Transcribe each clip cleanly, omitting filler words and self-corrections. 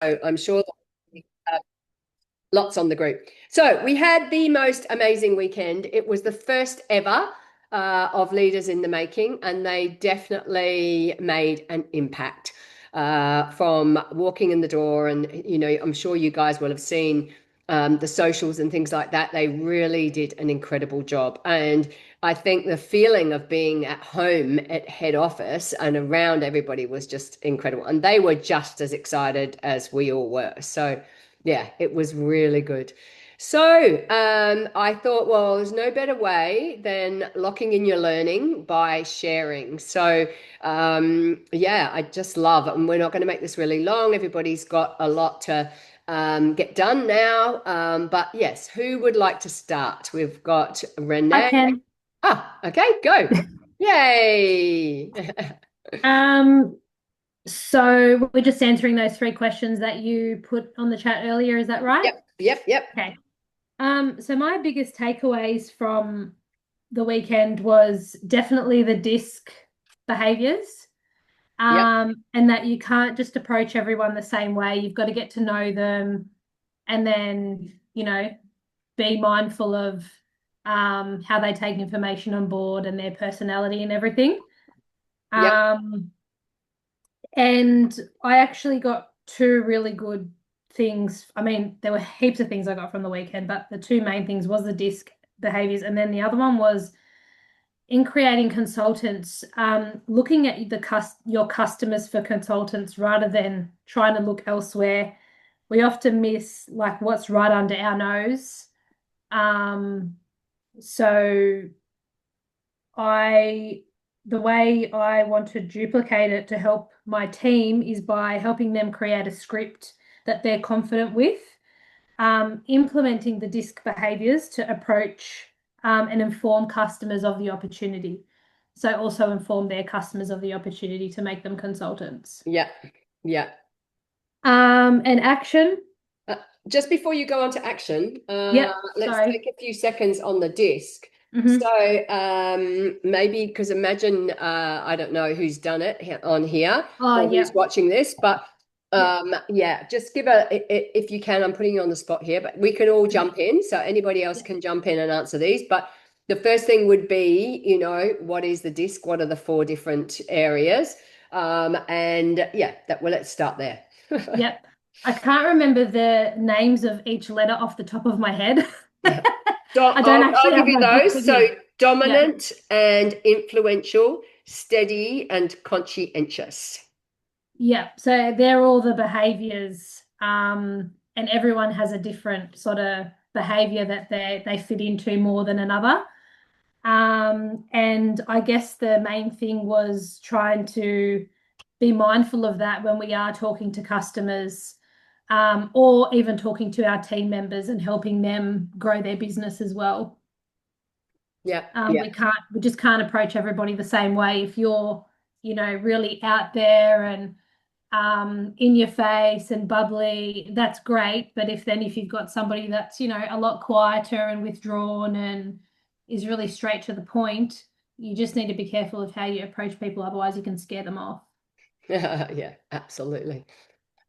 I'm sure that lots on the group. So we had the most amazing weekend. It was the first ever of Leaders in the Making, and they definitely made an impact from walking in the door. And, I'm sure you guys will have seen the socials and things like that. They really did an incredible job. And I think the feeling of being at home at head office and around everybody was just incredible. And they were just as excited as we all were. So, yeah, it was really good. So I thought, well, there's no better way than locking in your learning by sharing. So yeah, I just love it. And we're not going to make this really long. Everybody's got a lot to get done now. But yes, who would like to start? We've got I Renee. can. Ah, okay, go. Yay. Um, so we're just answering those three questions that you put on the chat earlier, is that right? Yep, yep, yep, Okay. So my biggest takeaways from the weekend was definitely the disc behaviors. yep, And that you can't just approach everyone the same way. You've got to get to know them and then, be mindful of how they take information on board and their personality and everything. yep. Um, And I actually got two really good things. I mean, there were heaps of things I got from the weekend, but the two main things was the disc behaviors, and then the other one was in creating consultants, looking at your customers for consultants rather than trying to look elsewhere. We often miss like what's right under our nose. Um, so I the way I want to duplicate it to help my team is by helping them create a script that they're confident with, implementing the DISC behaviors to approach and inform customers of the opportunity. So also inform their customers of the opportunity to make them consultants. Yeah, yeah. And action. Uh, just before you go on to action, Yep. let's Sorry. take a few seconds on the disc. Mm-hmm. So maybe because imagine I don't know who's done it on here Oh, or who's yep. watching this, but Yep. yeah, just give if you can. I'm putting you on the spot here, but we can all jump in. So anybody else Yep. can jump in and answer these. But the first thing would be, what is the disc? What are the four different areas? And yeah, let's start there. Yep. I can't remember the names of each letter off the top of my head. I don't I'll actually give have you my book those. with So me. Yeah. dominant and influential, steady and conscientious. Yeah. So they're all the behaviors. And everyone has a different sort of behavior that they fit into more than another. And I guess the main thing was trying to be mindful of that when we are talking to customers, or even talking to our team members and helping them grow their business as well. Yeah, yeah, We just can't approach everybody the same way. If you're, really out there and in your face and bubbly, that's great. But if you've got somebody that's, a lot quieter and withdrawn and is really straight to the point, you just need to be careful of how you approach people. Otherwise, you can scare them off. yeah, absolutely.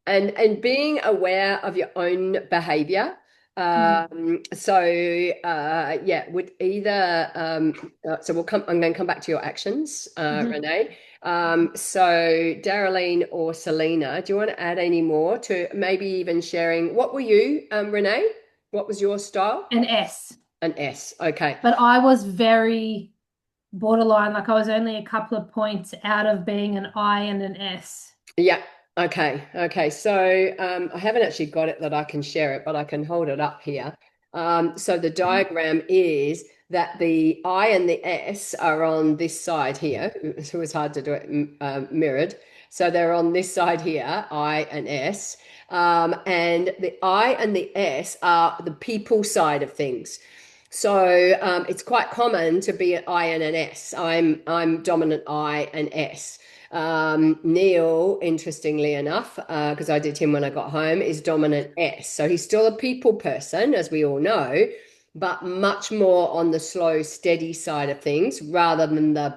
And being aware of your own behavior. Mhm. Yeah, would either so I'm going to come back to your actions, Mhm. Renee. So Darylene or Selena, do you want to add any more to maybe even sharing what were you, Renee? What was your style? An S. An S. Okay. But I was very borderline, like I was only a couple of points out of being an I and an S. Yeah. Okay. Okay. So I haven't actually got it that I can share it, but I can hold it up here. So the diagram is that the I and the S are on this side here. It was hard to do it mirrored. So they're on this side here, I and S. And the I and the S are the people side of things. So it's quite common to be an I and an S. I'm dominant I and S. Neil, interestingly enough, because I did him when I got home, is dominant S. So he's still a people person, as we all know, but much more on the slow, steady side of things rather than the,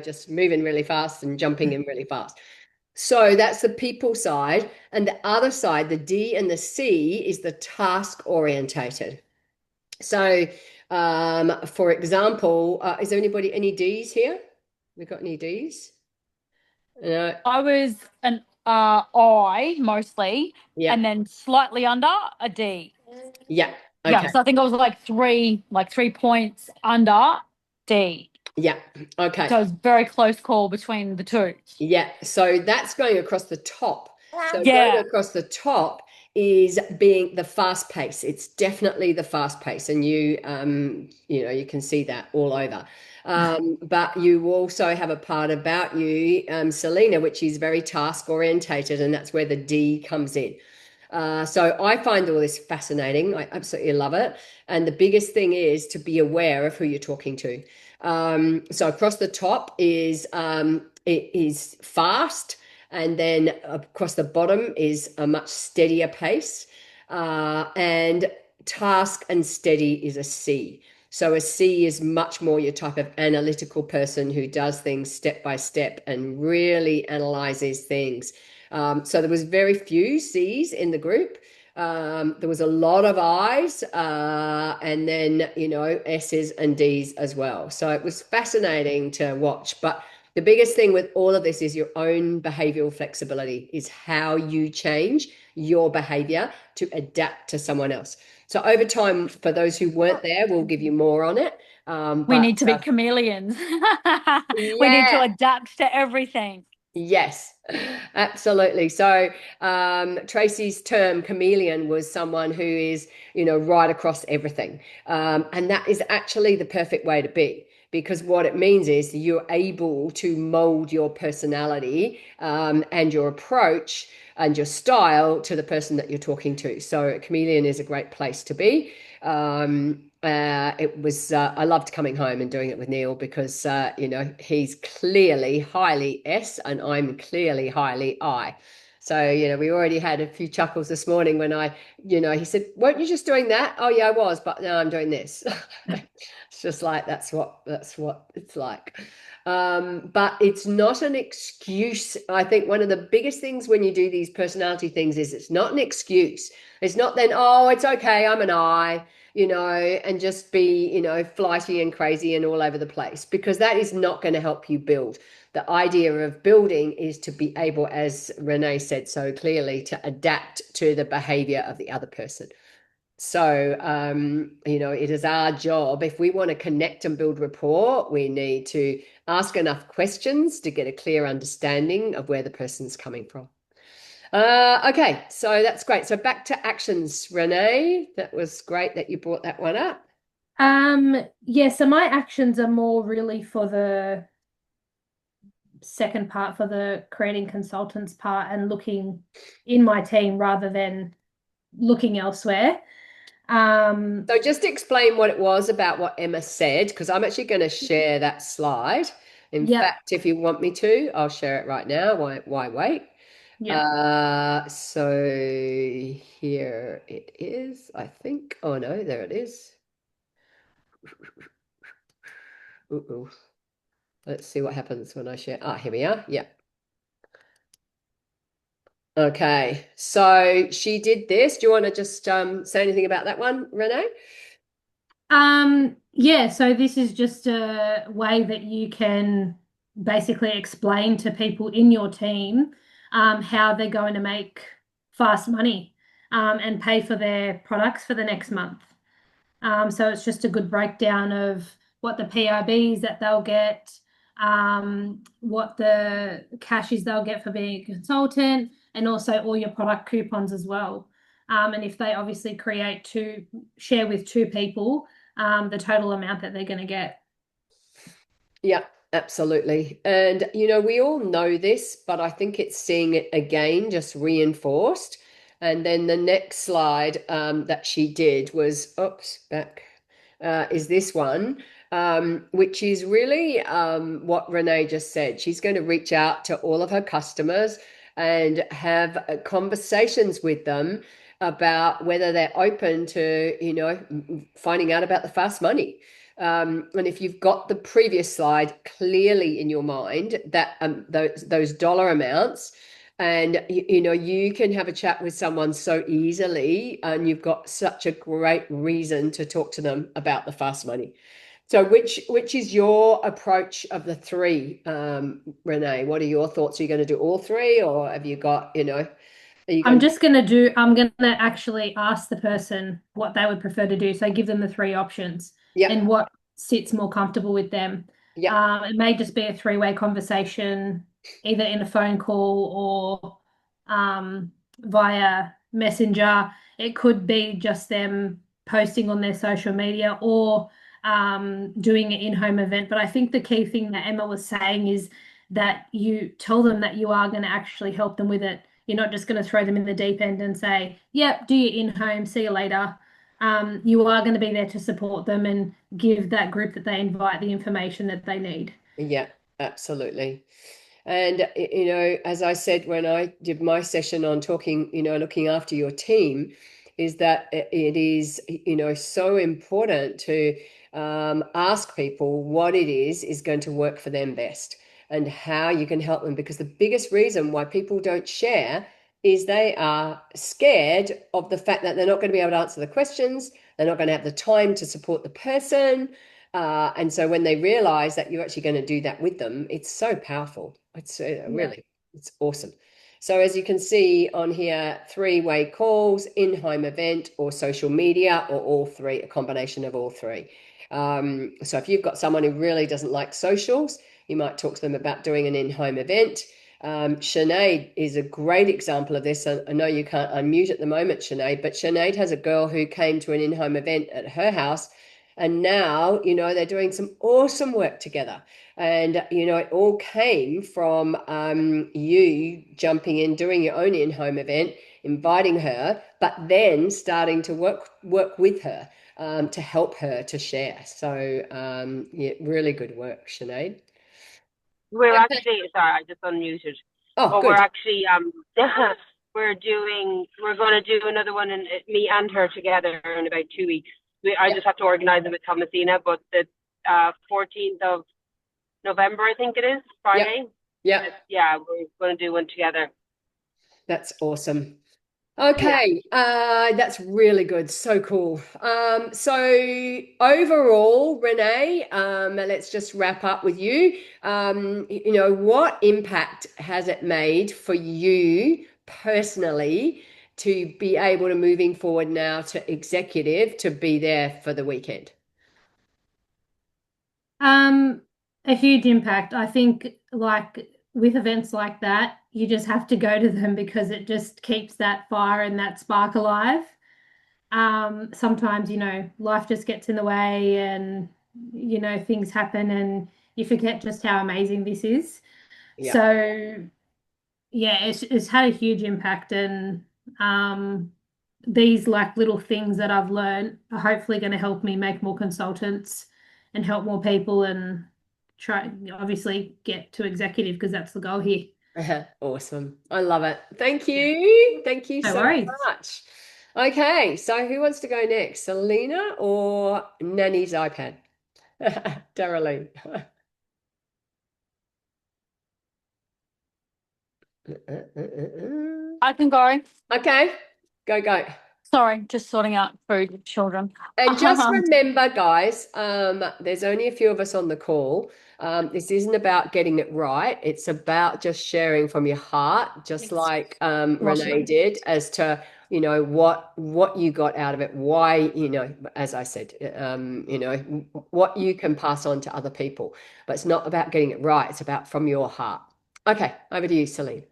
just moving really fast and jumping in really fast. So that's the people side. And the other side, the D and the C, is the task orientated. So, for example, is there anybody, any D's here? We got any D's? No. I was an I mostly, Yeah. and then slightly under a D. Yeah. Yeah, Okay. so I think I was like 3 points under D. Yeah. Okay. So it was very close call between the two. Yeah, so that's going across the top. So going Yeah. across the top is being the fast pace. It's definitely the fast pace, and you can see that all over. But you also have a part about you, Selena, which is very task orientated, and that's where the D comes in. So I find all this fascinating. I absolutely love it. And the biggest thing is to be aware of who you're talking to. So across the top is it is fast, and then across the bottom is a much steadier pace. And task and steady is a C. So a C is much more your type of analytical person who does things step by step and really analyzes things. So there was very few C's in the group. There was a lot of I's, and then S's and D's as well. So it was fascinating to watch. But the biggest thing with all of this is your own behavioral flexibility, is how you change your behavior to adapt to someone else. So over time, for those who weren't there, we'll give you more on it. We But need to be chameleons. We need to yeah. adapt to everything. Yes, absolutely. So Tracy's term chameleon was someone who is, right across everything. And that is actually the perfect way to be, because what it means is you're able to mold your personality and your approach and your style to the person that you're talking to. So a chameleon is a great place to be. It was I loved coming home and doing it with Neil, because he's clearly highly S and I'm clearly highly I. So we already had a few chuckles this morning when he said, "Weren't you just doing that?" "Oh yeah, I was, but now I'm doing this." It's just like that's what it's like. But it's not an excuse. I think one of the biggest things when you do these personality things is it's not an excuse. It's not then, "Oh, it's okay, I'm an I," and just be, flighty and crazy and all over the place, because that is not going to help you build. The idea of building is to be able, as Renee said so clearly, to adapt to the behavior of the other person. So, it is our job. If we want to connect and build rapport, we need to ask enough questions to get a clear understanding of where the person's coming from. Okay, so that's great. So back to actions, Renee. That was great that you brought that one up. Yeah, so my actions are more really for the second part, for the creating consultants part, and looking in my team rather than looking elsewhere. So just explain what it was about what Emma said, because I'm actually going to share that slide. In Yep, fact, if you want me to, I'll share it right now. Why wait? yep. So here it is, I think. Oh no, there it is. Ooh. Let's see what happens when I share. Here we are. Yeah. Okay. So she did this. Do you want to just say anything about that one, Renee? Yeah, so this is just a way that you can basically explain to people in your team how they're going to make fast money and pay for their products for the next month. So it's just a good breakdown of what the PIBs that they'll get, what the cash is they'll get for being a consultant, and also all your product coupons as well. And if they obviously share with two people, the total amount that they're going to get. Yeah, absolutely. And, we all know this, but I think it's seeing it again, just reinforced. And then the next slide that she did was, oops, back, is this one, which is really what Renee just said. She's going to reach out to all of her customers and have conversations with them about whether they're open to, finding out about the fast money. And if you've got the previous slide clearly in your mind, that those dollar amounts, and you know, you can have a chat with someone so easily, and you've got such a great reason to talk to them about the fast money. So which is your approach of the three, Renee? What are your thoughts? Are you going to do all three, or have you got, you know, are you I'm going I'm gonna actually ask the person what they would prefer to do. So give them the three options yeah, and what sits more comfortable with them. yeah, It may just be a three-way conversation, either in a phone call or via Messenger. It could be just them posting on their social media or doing an in-home event. But I think the key thing that Emma was saying is that you tell them that you are going to actually help them with it. You're not just going to throw them in the deep end and say, yep, do your in-home, see you later. You are going to be there to support them and give that group that they invite the information that they need. yeah, absolutely. And you know, as I said when I did my session on talking, you know, looking after your team, is that it is, you know, so important to ask people what it is going to work for them best and how you can help them. Because the biggest reason why people don't share is they are scared of the fact that they're not going to be able to answer the questions, they're not going to have the time to support the person. And so when they realize that you're actually going to do that with them, it's so powerful. It's really, it's awesome. So as you can see on here, three-way calls, in-home event, or social media, or all three, a combination of all three. So if you've got someone who really doesn't like socials, you might talk to them about doing an in-home event. Sinead is a great example of this. I know you can't unmute at the moment, Sinead, but Sinead has a girl who came to an in-home event at her house, and now, you know, they're doing some awesome work together. And, you know, it all came from you jumping in, doing your own in-home event, inviting her, but then starting to work with her to help her to share. So, yeah, really good work, Sinead. We're Okay. actually sorry, I just unmuted. Oh, But we're good. actually we're going to do another one, and me and her together in about 2 weeks. I Yeah, just have to organise it with Thomasina, but the 14th of November, I think it is, yeah, Friday. yeah. Yeah, we're going to do one together. That's awesome. Yeah. Okay, that's really good. So cool. So overall, Renee, let's just wrap up with you. You know, what impact has it made for you personally to be able to moving forward now to executive to be there for the weekend? Um, a huge impact. I think, like with events like that, you just have to go to them because it just keeps that fire and that spark alive. Sometimes, life just gets in the way and, things happen and you forget just how amazing this is. Yeah. So, yeah, it's had a huge impact and these like little things that I've learned are hopefully going to help me make more consultants and help more people and try obviously get to executive because that's the goal here. Awesome. I love it. Thank Yeah. you. Thank you No so worries. much. Okay, so who wants to go next? Selena or Nanny's iPad? Darylene. I can go. Okay, go. Sorry, just sorting out food with children. And just remember, guys, there's only a few of us on the call. This isn't about getting it right. It's about just sharing from your heart, just Yes. like Awesome. Renee did, as to, you know, what you got out of it, why, you know, as I said, you know, what you can pass on to other people. But it's not about getting it right. It's about from your heart. Okay, over to you, Celine.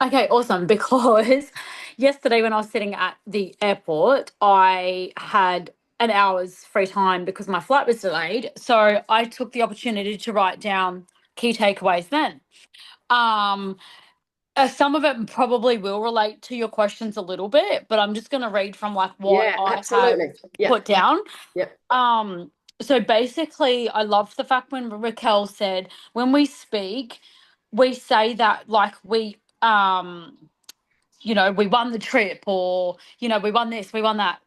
Okay, awesome. Because yesterday when I was sitting at the airport, I had an hour's free time because my flight was delayed. So I took the opportunity to write down key takeaways then. Um, some of it probably will relate to your questions a little bit, but I'm just going to read from like what Yeah, I have absolutely. Yeah, put down. yeah, So basically, I love the fact when Raquel said when we speak, we say that like we won the trip or we won this, we won that.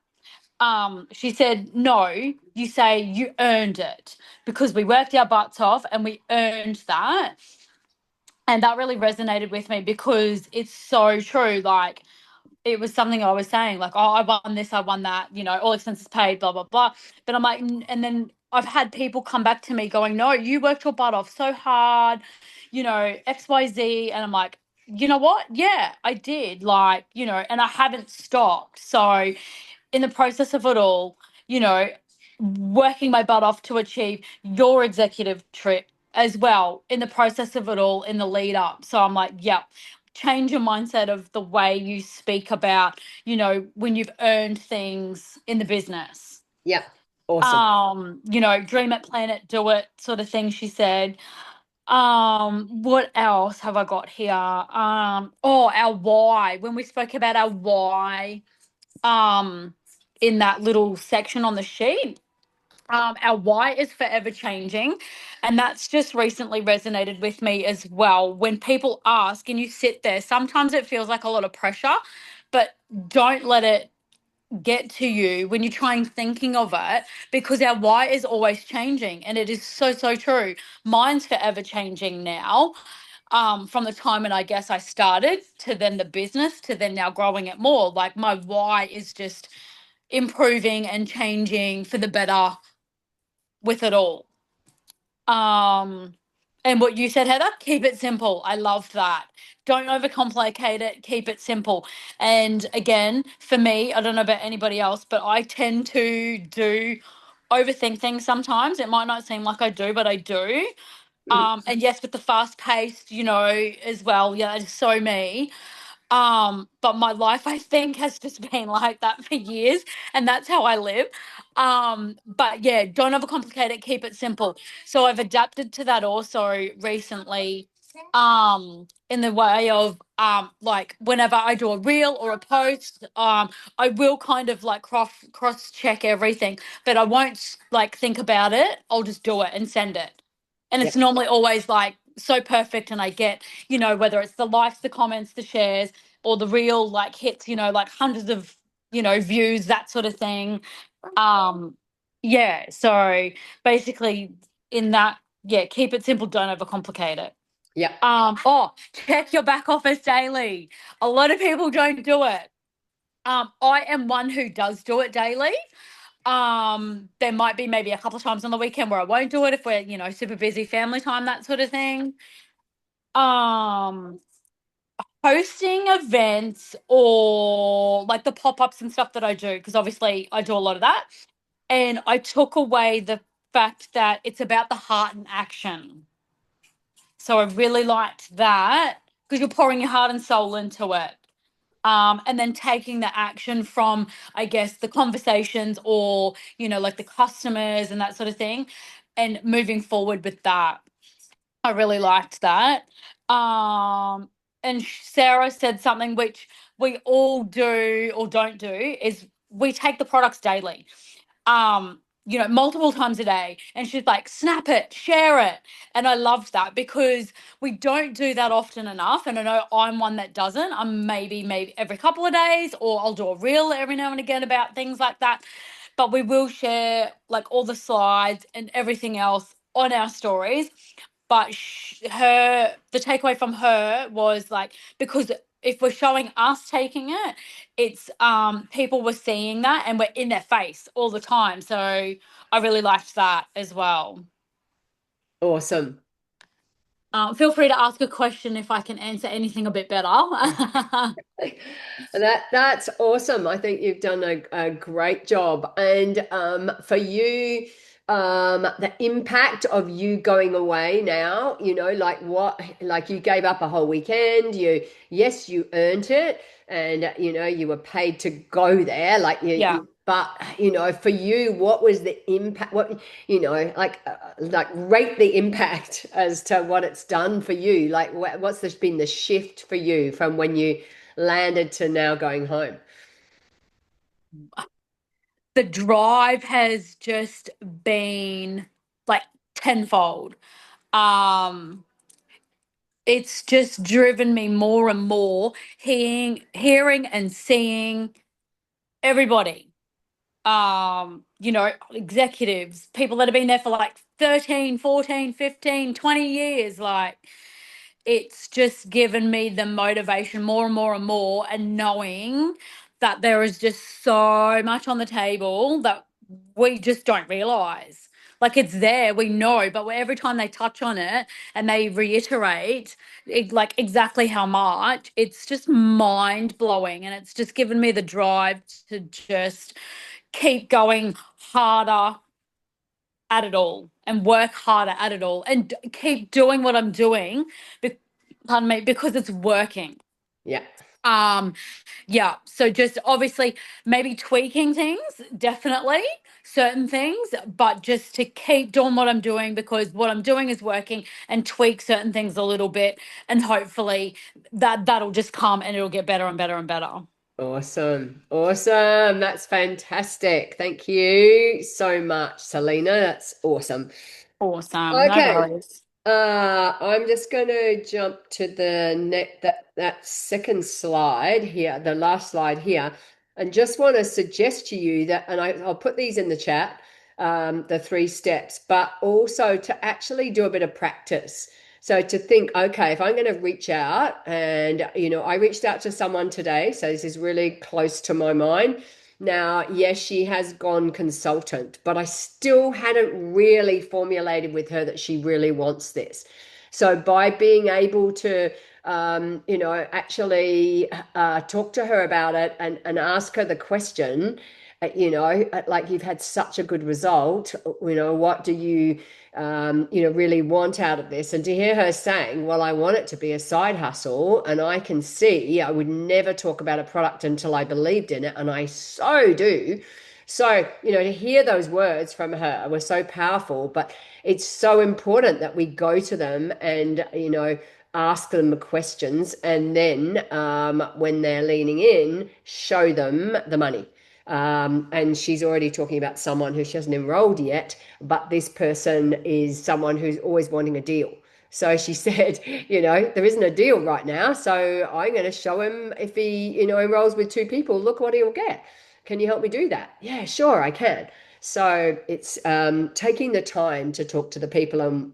she said, no, you say you earned it because we worked our butts off and we earned that. And that really resonated with me because it's so true. Like, it was something I was saying, like, oh, I won this, I won that, all expenses paid, blah, blah, blah. But I'm like, and then I've had people come back to me going, no, you worked your butt off so hard, XYZ. And I'm like, you know what? Yeah, I did. Like, and I haven't stopped. So in the process of it all, you know, working my butt off to achieve your executive trip as well, in the process of it all, in the lead up. So I'm like, yeah, change your mindset of the way you speak about, when you've earned things in the business. Yeah. Awesome. Dream it, plan it, do it, sort of thing, she said. What else have I got here? Our why. When we spoke about our why, in that little section on the sheet, our why is forever changing. And that's just recently resonated with me as well. When people ask and you sit there, sometimes it feels like a lot of pressure, but don't let it get to you when you're trying thinking of it, because our why is always changing. And it is so, so true. Mine's forever changing now. From the time when I guess I started to then the business to then now growing it more. Like, my why is just improving and changing for the better with it all. And what you said, Heather, keep it simple. I loved that. Don't overcomplicate it. Keep it simple. And again, for me, I don't know about anybody else, but I tend to overthink things sometimes. It might not seem like I do, but I do. And yes, with the fast paced, as well. Yeah, it's so me. But my life, I think, has just been like that for years, and that's how I live. But yeah, don't overcomplicate it, keep it simple. So I've adapted to that also recently, in the way of like, whenever I do a reel or a post, I will kind of like cross check everything, but I won't like think about it. I'll just do it and send it. And it's normally always like so perfect, and I get, whether it's the likes, the comments, the shares, or the reel like hits, like hundreds of, views, that sort of thing. So basically, in that, keep it simple, don't overcomplicate it. Yeah. Check your back office daily. A lot of people don't do it. I am one who does do it daily. There might be maybe a couple of times on the weekend where I won't do it if we're, super busy, family time, that sort of thing. Hosting events or like the pop-ups and stuff that I do, because obviously I do a lot of that. And I took away the fact that it's about the heart and action. So I really liked that, because you're pouring your heart and soul into it. And then taking the action from, I guess, the conversations or, like the customers and that sort of thing, and moving forward with that. I really liked that. And Sarah said something which we all do or don't do, is we take the products daily. Multiple times a day. And she's like, snap it, share it. And I loved that, because we don't do that often enough. And I know I'm one that doesn't. I'm maybe every couple of days, or I'll do a reel every now and again about things like that. But we will share like all the slides and everything else on our stories. But the takeaway from her was like, because if we're showing us taking it, it's people were seeing that and we're in their face all the time. So I really liked that as well. Awesome. Feel free to ask a question if I can answer anything a bit better. That's awesome. I think you've done a great job. And for you, the impact of you going away now, like you gave up a whole weekend. Yes, you earned it, and you were paid to go there. But for you, what was the impact? What like rate the impact as to what it's done for you. Like, been the shift for you from when you landed to now going home? The drive has just been like tenfold. It's just driven me more and more, hearing and seeing everybody. executives, people that have been there for like 13, 14, 15, 20 years. Like, it's just given me the motivation more and more and more, and knowing that there is just so much on the table that we just don't realize. Like, it's there, we know, but every time they touch on it and they reiterate like exactly how much, it's just mind blowing, and it's just given me the drive to just keep going harder at it all and work harder at it all and keep doing what I'm doing, pardon me, because it's working. Yeah. Yeah, so just obviously maybe tweaking things, definitely certain things, but just to keep doing what I'm doing because what I'm doing is working, and tweak certain things a little bit, and hopefully that'll just come and it'll get better and better and better. Awesome. Awesome. That's fantastic. Thank you so much, Selena. That's awesome. Awesome. No Okay. worries. I'm just going to jump to the that second slide here, the last slide here, and just want to suggest to you that, and I'll put these in the chat, the 3 steps, but also to actually do a bit of practice. So to think, okay, if I'm going to reach out, and I reached out to someone today, so this is really close to my mind. Now, yes, she has gone consultant, but I still hadn't really formulated with her that she really wants this. So by being able to, actually talk to her about it and ask her the question, like, you've had such a good result, what do you, really want out of this? And to hear her saying, well, I want it to be a side hustle, and I can see I would never talk about a product until I believed in it, and I so do. So, to hear those words from her were so powerful, but it's so important that we go to them and, ask them the questions, and then when they're leaning in, show them the money. And she's already talking about someone who she hasn't enrolled yet, but this person is someone who's always wanting a deal. So she said, there isn't a deal right now, so I'm going to show him, if he, enrolls with 2 people, look what he'll get. Can you help me do that? Yeah, sure, I can. So it's taking the time to talk to the people.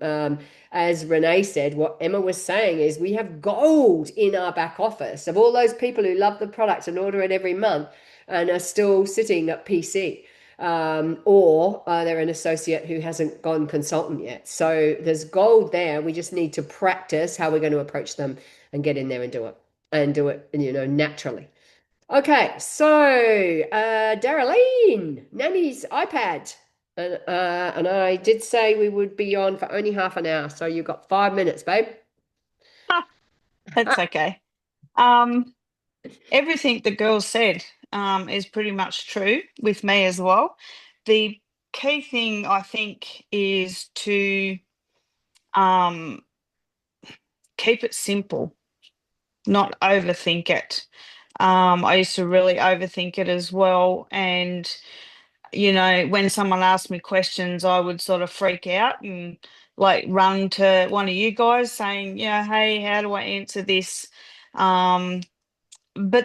As Renee said, what Emma was saying is we have gold in our back office of all those people who love the product and order it every month and are still sitting at PC. Or they're an associate who hasn't gone consultant yet. So there's gold there. We just need to practice how we're going to approach them and get in there and do it, naturally. Okay, so Darylene, Nanny's iPad. And I did say we would be on for only half an hour, so you've got 5 minutes, babe. That's okay. Everything the girls said is pretty much true with me as well. The key thing I think is to keep it simple, not overthink it. I used to really overthink it as well, and when someone asked me questions, I would sort of freak out and like run to one of you guys saying, hey, how do I answer this? But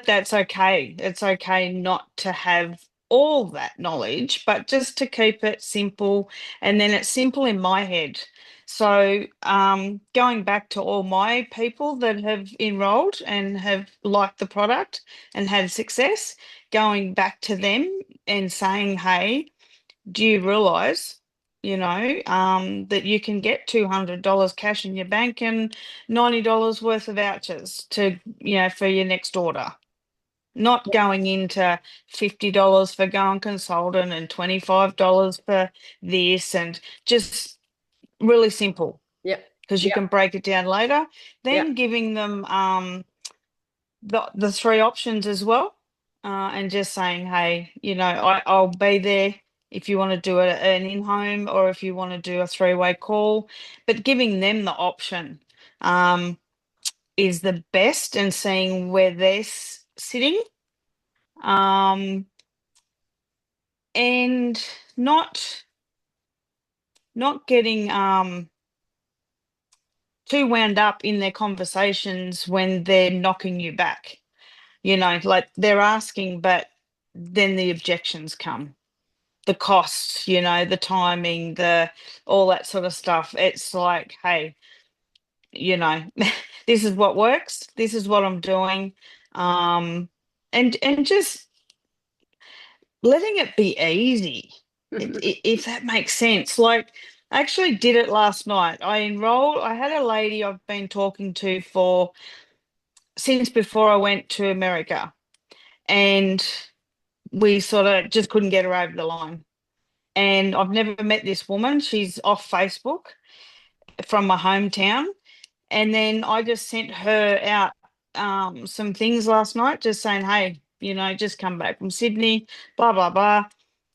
that's okay. It's okay not to have all that knowledge, but just to keep it simple. And then it's simple in my head. So going back to all my people that have enrolled and have liked the product and had success, going back to them and saying, hey, do you realize, that you can get $200 cash in your bank and $90 worth of vouchers to, for your next order? Not going into $50 for going consultant and $25 for this, and just really simple. Yeah. Because you can break it down later. Then Yeah. giving them the 3 options as well, and just saying, hey, I'll be there if you want to do an in-home or if you want to do a 3-way call, but giving them the option is the best, and seeing where they're sitting, and not getting too wound up in their conversations when they're knocking you back. Like they're asking, but then the objections come. the cost, the timing, all that sort of stuff. It's like, hey, this is what works. This is what I'm doing. And just letting it be easy, if that makes sense. Like, I actually did it last night. I had a lady I've been talking to since before I went to America, and we sort of just couldn't get her over the line. And I've never met this woman. She's off Facebook from my hometown. And then I just sent her out some things last night, just saying, hey, just come back from Sydney, blah, blah, blah.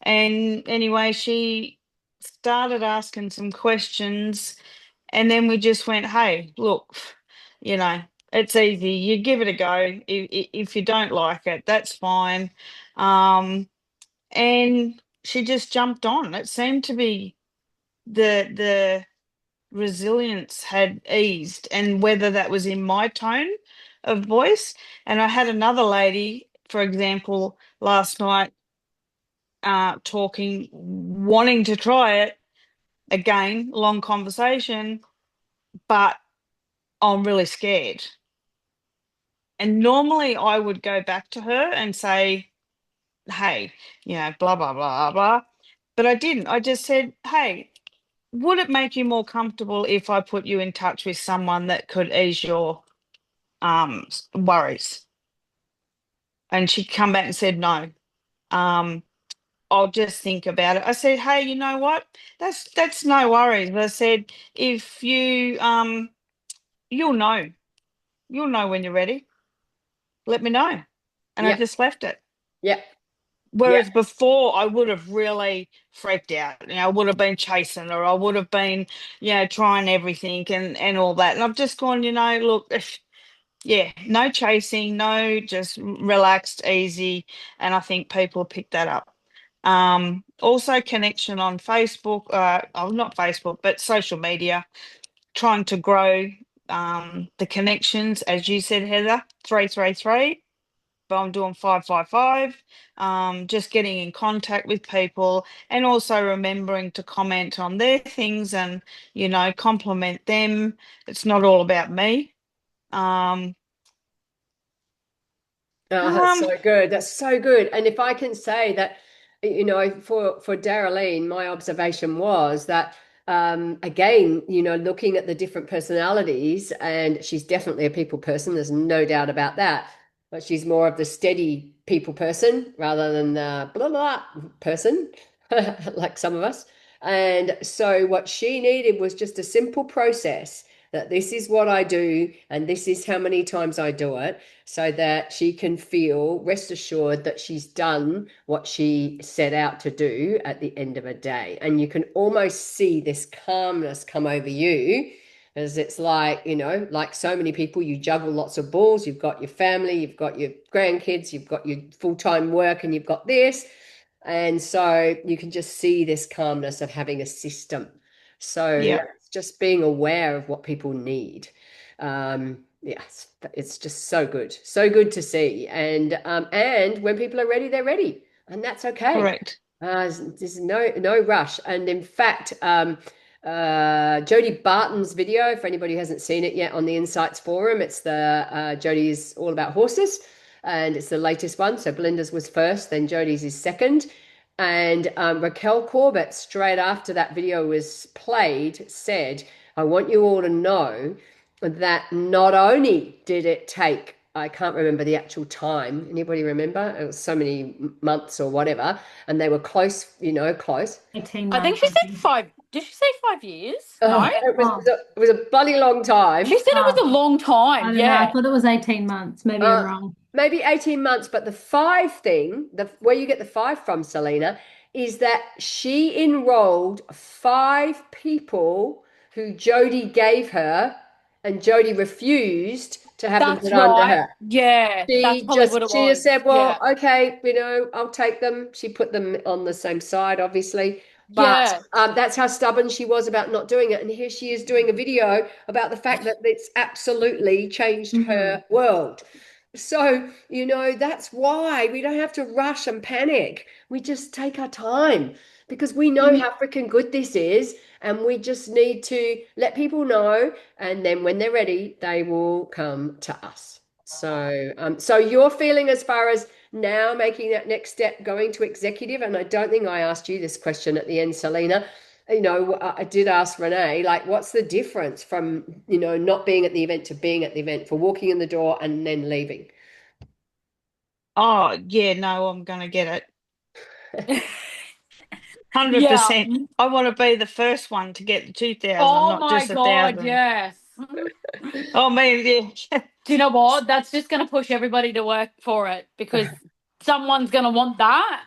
And anyway, she started asking some questions. And then we just went, hey, look, it's easy. You give it a go. If you don't like it, that's fine. And she just jumped on. It seemed to be the resilience had eased, and whether that was in my tone of voice. And I had another lady, for example, last night, talking, wanting to try it again, long conversation, but I'm really scared. And normally I would go back to her and say, hey, blah, blah, blah, blah. But I didn't. I just said, hey, would it make you more comfortable if I put you in touch with someone that could ease your worries? And she come back and said, no. I'll just think about it. I said, hey, you know what? That's no worries. I said, if you'll know when you're ready. Let me know. And I Yep. just left it. Yep. Whereas before, I would have really freaked out. I would have been chasing, or I would have been, trying everything and all that. And I've just gone, look, yeah, no chasing, no, just relaxed, easy. And I think people pick that up. Also connection on Facebook, not Facebook, but social media, trying to grow the connections, as you said, Heather, 333. But I'm doing 555, just getting in contact with people, and also remembering to comment on their things and, compliment them. It's not all about me. Oh, that's so good. That's so good. And if I can say that, for Darylene, my observation was that, again, looking at the different personalities, and she's definitely a people person. There's no doubt about that. But she's more of the steady people person rather than the blah blah person, like some of us. And so what she needed was just a simple process, that this is what I do and this is how many times I do it, so that she can feel rest assured that she's done what she set out to do at the end of a day. And you can almost see this calmness come over you, as it's like, like so many people, you juggle lots of balls. You've got your family, you've got your grandkids, you've got your full-time work, and you've got this. And so you can just see this calmness of having a system. So Yeah. that's just being aware of what people need. Yes, it's just so good to see. And when people are ready, they're ready, and that's okay. Correct. There's no rush. And in fact, Jody Barton's video, if anybody hasn't seen it yet, on the Insights Forum, it's the Jody is all about horses, and it's the latest one. So Belinda's was first, then Jody's is second. And Raquel Corbett, straight after that video was played, said, I want you all to know that not only did it take, I can't remember the actual time. Anybody remember? It was so many months or whatever, and they were close, close. 18 I think months, she said 5. Did she say 5 years? Oh, No. it was a bloody long time. She said it was a long I time. don't know. Yeah. I thought it was 18 months. Maybe I'm wrong. Maybe 18 months, but the 5 thing, where you get the 5 from, Selena, is that she enrolled 5 people who Jody gave her, and Jody refused to have them That's put under right. her. Yeah. That's probably what it She was. just said, well, Yeah. okay, I'll take them. She put them on the same side, obviously. But Yeah. that's how stubborn she was about not doing it. And here she is doing a video about the fact that it's absolutely changed her world. So, that's why we don't have to rush and panic. We just take our time because we know how freaking good this is. And we just need to let people know. And then when they're ready, they will come to us. So your feeling as far as now making that next step, going to executive, and I don't think I asked you this question at the end, Selena. I did ask Renee, like, what's the difference from, not being at the event to being at the event, for walking in the door and then leaving? Oh, yeah, no, I'm going to get it. Yeah. 100%. I want to be the first one to get the 2,000, Oh not my just God, 1,000. yes. Oh, man, yeah. Do you know what? That's just going to push everybody to work for it because someone's going to want that,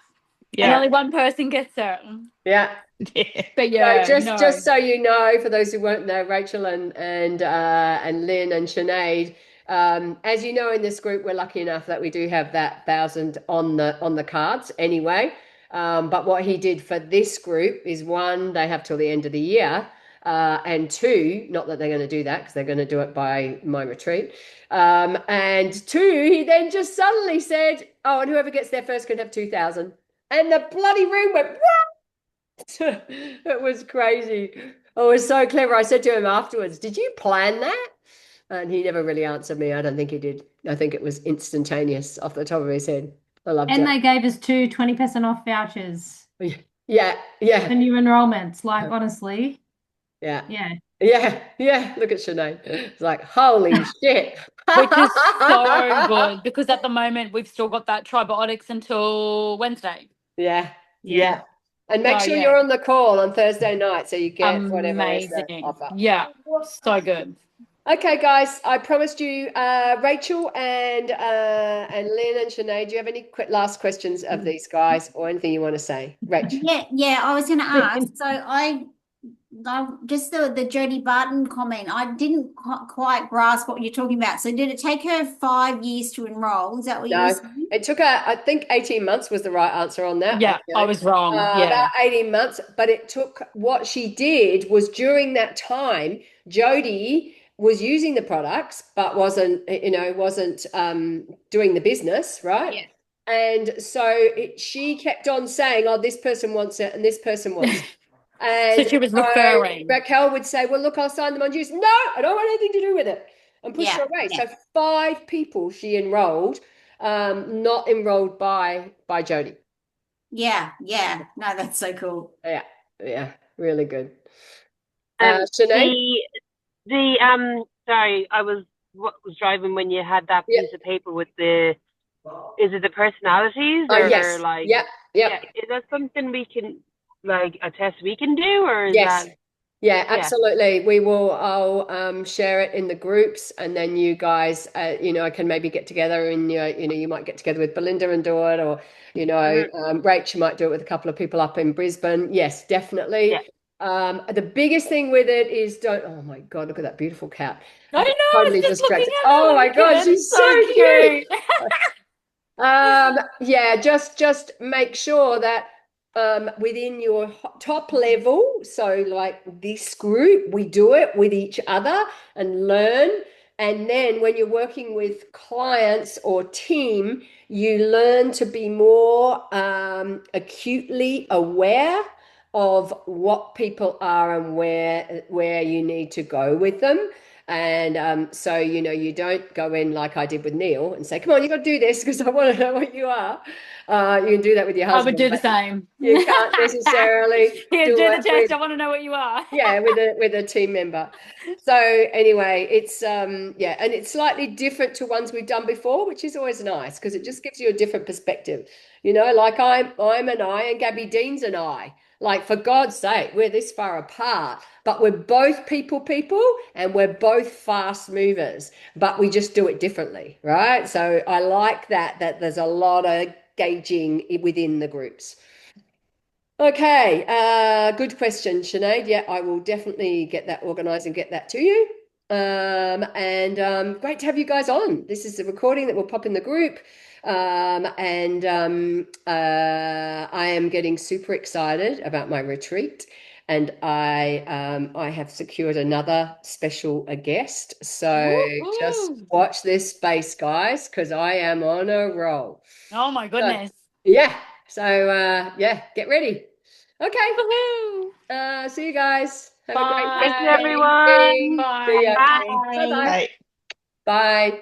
and Yeah. only one person gets it. Yeah. Yeah. But So yeah, just so you know, for those who won't know, Rachel and Lynn and Sinead, as you know, in this group, we're lucky enough that we do have that 1,000 on the cards anyway. But what he did for this group is, one, they have till the end of the year, and two, not that they're going to do that because they're going to do it by my retreat. And two, he then just suddenly said, "Oh, and whoever gets there first can have 2,000." And the bloody room went, it was crazy. Oh, it was so clever. I said to him afterwards, "Did you plan that?" And he never really answered me. I don't think he did. I think it was instantaneous off the top of his head. I loved And it. they gave us 20% off vouchers Yeah, for yeah, new enrollments. Like, honestly, yeah, yeah. yeah. Look at Sinead. It's like, holy shit. which is so good because at the moment we've still got that Tribiotics until Wednesday. Yeah, Yeah. yeah. And make So, sure yeah. you're on the call on Thursday night so you get whatever is the Amazing. offer. Yeah, so good. Okay, guys, I promised you, Rachel and Lynn and Sinead, do you have any last questions of these guys or anything you want to say? Rach. Yeah, I was going to ask. So I just the Jodie Barton comment. I didn't quite grasp what you're talking about. So did it take her 5 years to enroll? Is that what you were No, saying? it took her, I think 18 months was the right answer on that. Yeah, I was wrong. Yeah. About 18 months, but it took, what she did was during that time, Jodie was using the products, but wasn't doing the business, right? Yeah. And so she kept on saying, "Oh, this person wants it and this person wants it." So And she was referring. Raquel would say, "Well, look, I'll sign them on juice." "No, I don't want anything to do with it," and push her away. Yeah. So 5 people she enrolled, not enrolled by Jodie. Yeah. No, that's so cool. Yeah, really good. Um, Sinead? sorry, I was driving when you had that Yeah. piece of paper with is it the personalities Oh, or yes. like, Yep. is that something we can, like, a test we can do, or is Yes. that? Yeah, absolutely. I'll share it in the groups, and then you guys, can maybe get together, and you might get together with Belinda and do it, or Rach might do it with a couple of people up in Brisbane. Yes, definitely. Yeah. The biggest thing with it is don't. Oh my God, look at that beautiful cat. I know, Totally I was just looking distracted. at her Oh my like, God, it's she's so cute. Yeah, just make sure that within your top level, so like this group, we do it with each other and learn. And then when you're working with clients or team, you learn to be more acutely aware of what people are and where you need to go with them. And so, you don't go in like I did with Neil and say, "Come on, you got to do this because I want to know what you are." You can do that with your I husband. would do the but same. You can't necessarily Here, do do the it test. with, I want to know what you are. with a team member. So anyway, it's and it's slightly different to ones we've done before, which is always nice because it just gives you a different perspective. Like I'm an I and Gabby Dean's an I. Like, for God's sake, we're this far apart, but we're both people, and we're both fast movers, but we just do it differently, right? So I like that there's a lot of gauging within the groups. Okay, good question, Sinead. Yeah, I will definitely get that organized and get that to you. And great to have you guys on. This is the recording that will pop in the group. I am getting super excited about my retreat. and I have secured another special guest. So just Woohoo. watch this space, guys, because I am on a roll. Oh my goodness. Yeah. So yeah, get ready. Okay. Woohoo. See you guys. Have a great Bye. Thank you, rest of the everyone. evening. Bye. See ya. Bye. Bye-bye. Bye. Bye.